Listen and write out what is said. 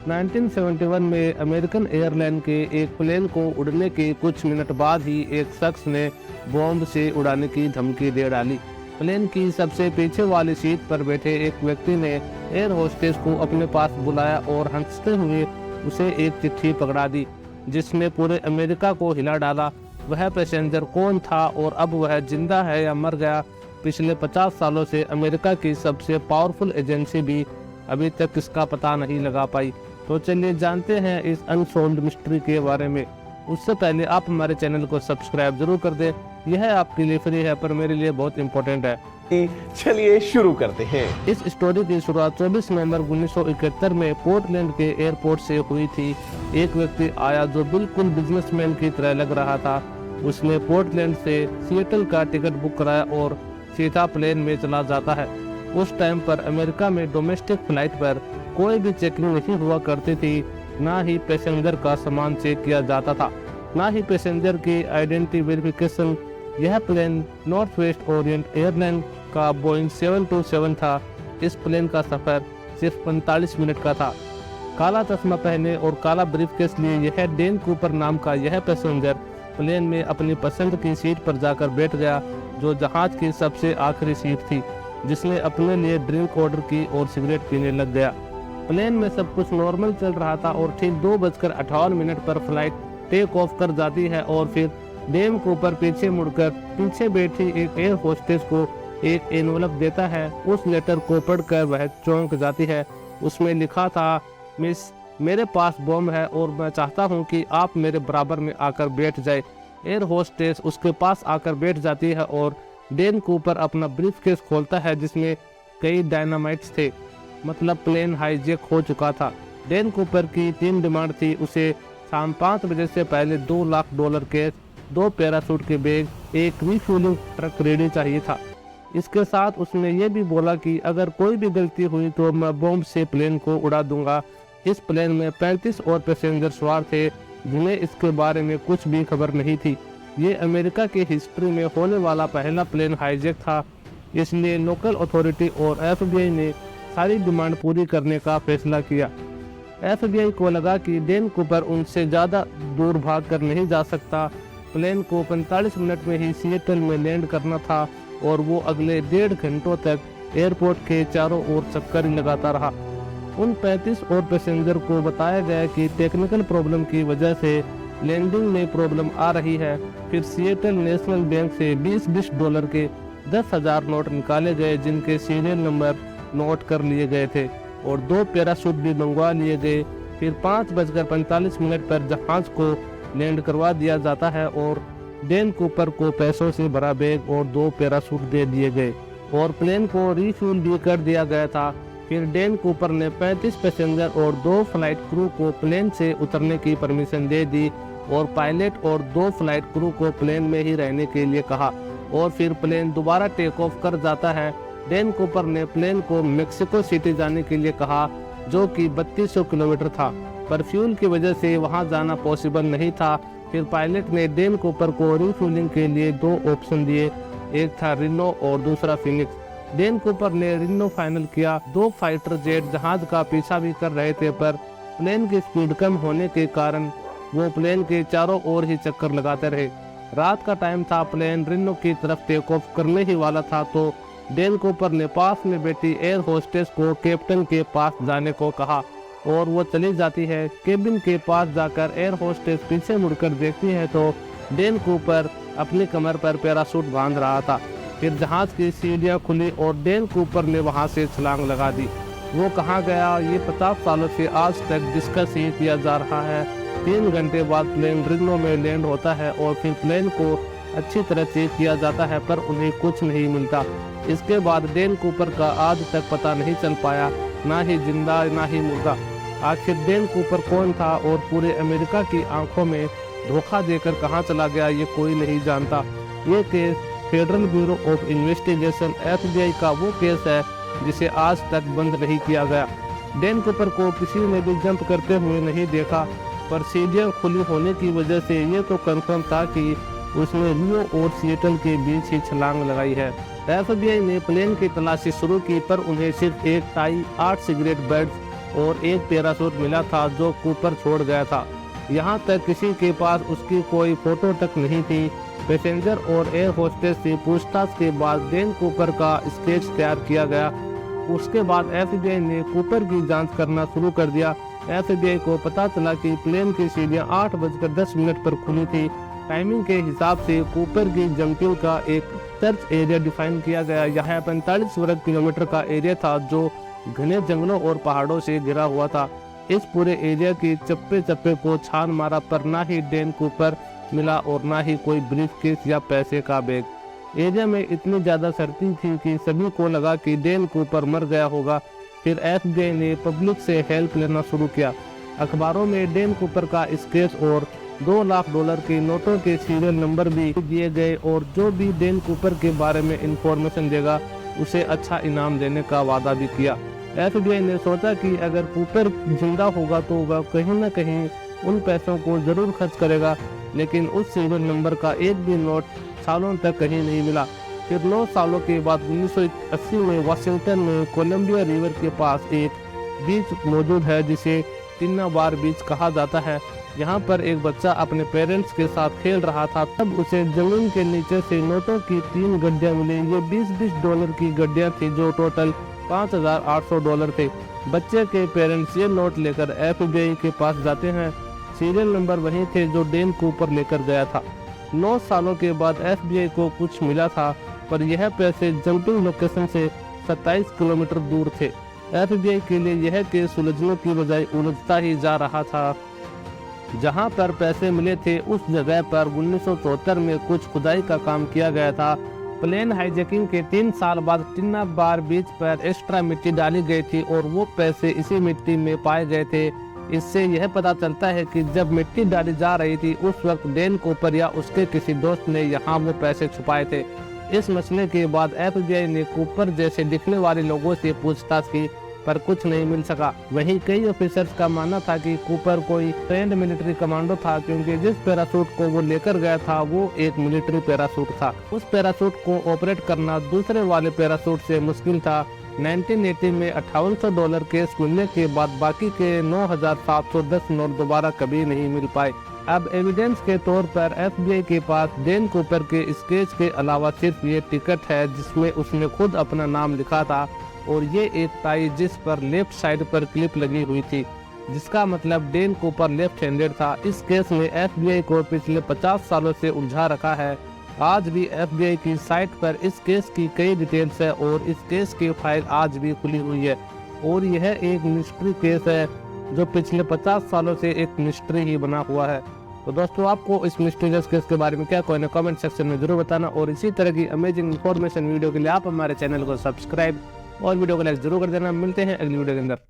1971 में American airline के एक प्लेन को उड़ने के कुछ मिनट बाद ही एक शख्स ने बॉम्ब से उड़ाने की धमकी दे डाली। प्लेन की सबसे पीछे वाली सीट पर बैठे एक व्यक्ति ने एयर होस्टेस को अपने पास बुलाया और हंसते हुए उसे एक चिट्ठी पकड़ा दी, जिसने पूरे अमेरिका को हिला डाला। वह पैसेंजर कौन था और अब वह जिंदा है या मर गया, पिछले 50 सालों से अमेरिका की सबसे पावरफुल एजेंसी भी अभी तक इसका पता नहीं लगा पाई। तो चलिए जानते हैं इस अनसोल्व्ड मिस्ट्री के बारे में। उससे पहले आप हमारे चैनल को सब्सक्राइब जरूर कर दें। यह आपके लिए फ्री है पर मेरे लिए बहुत इंपॉर्टेंट है। चलिए शुरू करते हैं। इस स्टोरी की शुरुआत 24 नवंबर 1971 में पोर्टलैंड के एयरपोर्ट से हुई थी। एक व्यक्ति आया जो बिल्कुल बिजनेसमैन की तरह लग रहा था। उसने पोर्टलैंड से सिएटल का टिकट बुक कराया और सीधा प्लेन में चला जाता है। उस टाइम पर अमेरिका में डोमेस्टिक फ्लाइट पर कोई भी चेकिंग नहीं हुआ करती थी, ना ही पैसेंजर का सामान चेक किया जाता था, ना ही पैसेंजर की आइडेंटिटी वेरिफिकेशन। यह plane North West Orient Airline का बोइंग 727 था। इस प्लेन का सफर सिर्फ 45 मिनट का था। काला चश्मा पहने और काला ब्रीफकेस लिए यह डेन कूपर नाम का यह पैसेंजर प्लेन में अपनी पसंद की सीट पर जाकर बैठ गया, जो जहाज की सबसे आखिरी सीट थी। जिसने अपने लिए ड्रिंक ऑर्डर की और सिगरेट पीने लग गया। प्लेन में सब कुछ नॉर्मल चल रहा था और ठीक 2:58 पर फ्लाइट टेक ऑफ कर जाती है और फिर डेन कूपर पीछे मुड़कर पीछे बैठी एक एयर होस्टेस को एक एनवलप देता है। उस लेटर को पढ़कर वह चौंक जाती है। उसमें लिखा था, मिस, मेरे पास बॉम्ब है और मैं चाहता हूं कि आप मेरे बराबर में आकर बैठ जाए। एयर होस्टेस उसके पास आकर बैठ जाती है और डेन कूपर अपना ब्रीफकेस खोलता है, जिसमें कई डायनामाइट्स थे। मतलब प्लेन हाईजैक हो चुका था। डेन कूपर की 3 डिमांड थी। उसे शाम 5 बजे से पहले $2 लाख कैश, 2 पैराशूट के बैग, एक रिफ्यूलिंग ट्रक रेडी चाहिए था। इसके साथ उसने ये भी बोला कि अगर कोई भी गलती हुई तो मैं बॉम्ब से प्लेन को उड़ा दूंगा। इस प्लेन में 35 और पैसेंजर सवार थे, जिन्हें इसके बारे में कुछ भी खबर नहीं थी। ये अमेरिका की हिस्ट्री में होने वाला पहला प्लेन हाईजैक था। इसलिए लोकल अथॉरिटी और FBI ने सारी डिमांड पूरी करने का फैसला किया। FBI को लगा कि डेन कूपर उनसे ज़्यादा दूर भाग कर नहीं जा सकता। प्लेन को 45 मिनट में ही सिएटल में लैंड करना था और वो अगले 1.5 घंटों तक एयरपोर्ट के चारों ओर चक्कर लगाता रहा। उन 35 और पैसेंजर को बताया गया कि टेक्निकल प्रॉब्लम की वजह से लैंडिंग में प्रॉब्लम आ रही है। फिर सिएटल नेशनल बैंक से $20 के 10,000 नोट निकाले गए, जिनके सीरियल नंबर नोट कर लिए गए थे और 2 पैराशूट भी मंगवा लिए गए। फिर 5:45 पर जहाज को लैंड करवा दिया जाता है और डेन कूपर को पैसों से भरा बैग और 2 पैराशूट दे दिए गए और प्लेन को रिफ्यूल भी कर दिया गया था। फिर डेन कूपर ने 35 पैसेंजर और 2 फ्लाइट क्रू को प्लेन से उतरने की परमिशन दे दी और पायलट और 2 फ्लाइट क्रू को प्लेन में ही रहने के लिए कहा और फिर प्लेन दोबारा टेक ऑफ कर जाता है। डेन कूपर ने प्लेन को मेक्सिको सिटी जाने के लिए कहा, जो कि 3200 किलोमीटर था, पर फ्यूल की वजह से वहां जाना पॉसिबल नहीं था। फिर पायलट ने डेन कूपर को रिफ्यूलिंग के लिए 2 ऑप्शन दिए, एक था रिनो और दूसरा फिनिक्स। डेन कूपर ने रिनो फाइनल किया। 2 फाइटर जेट जहाज का पीछा भी कर रहे थे, पर प्लेन की स्पीड कम होने के कारण वो प्लेन के चारों ओर ही चक्कर लगाते रहे। रात का टाइम था, प्लेन रिनो की तरफ टेक ऑफ करने ही वाला था तो डेन कूपर ने पास में बैठी एयर होस्टेस को कैप्टन के पास जाने को कहा और वो चली जाती है। केबिन के पास जाकर एयर होस्टेस पीछे मुड़कर देखती है तो डेन कूपर अपनी कमर पर पैराशूट बांध रहा था। फिर जहाज की सीढ़ियां खुली और डेन कूपर ने वहां से छलांग लगा दी। वो कहाँ गया, ये 50 सालों से आज तक डिस्कस ही किया जा रहा है। 3 घंटे बाद प्लेन रिनो में लैंड होता है और फिर प्लेन को अच्छी तरह चेक किया जाता है, पर उन्हें कुछ नहीं मिलता। इसके बाद डेन कूपर का आज तक पता नहीं चल पाया, ना ही जिंदा ना ही मुर्दा। आखिर डेन कूपर कौन था और पूरे अमेरिका की आंखों में धोखा देकर कहां चला गया, ये कोई नहीं जानता। ये case federal bureau of investigation FBI का वो केस है जिसे आज तक बंद नहीं किया गया। डेन कूपर को किसी ने भी जंप करते हुए नहीं देखा, पर सीढ़ियां खुली होने की वजह से ये तो कंफर्म था कि उसने रियो और सिएटल के बीच ही छलांग लगाई है। FBI ने प्लेन की तलाशी शुरू की, पर उन्हें सिर्फ एक टाई, 8 सिगरेट बट्स और एक पैराशूट मिला था जो कूपर छोड़ गया था। यहाँ तक किसी के पास उसकी कोई फोटो तक नहीं थी। पैसेंजर और एयर होस्टेस से पूछताछ के बाद डैन कूपर का स्केच तैयार किया गया। उसके बाद एफबीआई ने कूपर की जांच करना शुरू कर दिया। एफबीआई को पता चला कि प्लेन की सीढ़ियां 8:10 पर खुली थी। टाइमिंग के हिसाब से कूपर की जंपिंग का एक सर्च एरिया डिफाइन किया गया। यहाँ 45 वर्ग किलोमीटर का एरिया था जो घने जंगलों और पहाड़ों से घिरा हुआ था। इस पूरे एरिया की चप्पे चप्पे को छान मारा पर ना ही डैन कूपर मिला और ना ही कोई ब्रीफकेस या पैसे का बैग। एरिया में इतनी ज्यादा सर्दी थी कि सभी को लगा कि डैन कूपर मर गया होगा। फिर एफबीआई ने पब्लिक से हेल्प लेना शुरू किया। अखबारों में डैन कूपर का स्केच और $2 लाख के नोटों के सीरियल नंबर भी दिए गए और जो भी डैन कूपर के बारे में इंफॉर्मेशन देगा उसे अच्छा इनाम देने का वादा भी किया। एफबीआई ने सोचा कि अगर कूपर जिंदा होगा तो वह कहीं न कहीं उन पैसों को जरूर खर्च करेगा, लेकिन उस सीरियल नंबर का एक भी नोट सालों तक कहीं नहीं मिला। फिर 9 सालों के बाद 1980 में वाशिंगटन में कोलंबिया रिवर के पास एक बीच मौजूद है जिसे टिन्ना बार बीच कहा जाता है। यहाँ पर एक बच्चा अपने पेरेंट्स के साथ खेल रहा था, तब उसे जमीन के नीचे से नोटों की 3 गड्डियाँ मिली। ये $20 की गड्डियाँ थी जो टोटल $5,800 थे। बच्चे के पेरेंट्स ये नोट लेकर एफबीआई के पास जाते हैं। सीरियल नंबर वही थे जो डैन कूपर लेकर गया था। 9 सालों के बाद एफबीआई को कुछ मिला था, पर यह पैसे जंपिंग लोकेशन से 27 किलोमीटर दूर थे। एफबीआई के लिए यह केस सुलझने की बजाय उलझता ही जा रहा था। जहां पर पैसे मिले थे उस जगह पर 1974 में कुछ खुदाई का काम किया गया था। प्लेन हाईजैकिंग के 3 साल बाद टिन्ना बार बीच पर एक्स्ट्रा मिट्टी डाली गई थी और वो पैसे इसी मिट्टी में पाए गए थे। इससे यह पता चलता है कि जब मिट्टी डाली जा रही थी उस वक्त डैन कूपर या उसके किसी दोस्त ने यहाँ वो पैसे छुपाए थे। इस मसले के बाद एफबीआई ने कूपर जैसे दिखने वाले लोगों से पूछताछ की, पर कुछ नहीं मिल सका। वहीं कई ऑफिसर्स का मानना था कि कूपर कोई ट्रेंड मिलिट्री कमांडो था, क्योंकि जिस पैराशूट को वो लेकर गया था वो एक मिलिट्री पैराशूट था। उस पैराशूट को ऑपरेट करना दूसरे वाले पैराशूट से मुश्किल था। 1980 में $5800 केस मिलने के बाद बाकी के 9,710 नोट दोबारा कभी नहीं मिल पाए। अब एविडेंस के तौर पर एफबीआई के पास डैन कूपर के स्केच के अलावा सिर्फ ये टिकट है जिसमें उसने खुद अपना नाम लिखा था और ये एक टाई जिस पर लेफ्ट साइड पर क्लिप लगी हुई थी, जिसका मतलब डैन कूपर लेफ्ट हैंडेड था। इस केस में एफबीआई को पिछले 50 सालों से उलझा रखा है। आज भी एफबीआई की साइट पर इस केस की कई डिटेल्स है और इस केस की फाइल आज भी खुली हुई है और यह एक मिस्ट्री केस है जो पिछले 50 सालों से एक मिस्ट्री ही बना हुआ है। तो दोस्तों, आपको इस मिस्टीरियस केस के बारे में क्या कहना है कमेंट सेक्शन में जरूर बताना और इसी तरह की अमेजिंग इन्फॉर्मेशन वीडियो के लिए आप हमारे चैनल को सब्सक्राइब और वीडियो को लाइक जरूर कर देना। मिलते हैं अगली वीडियो के अंदर।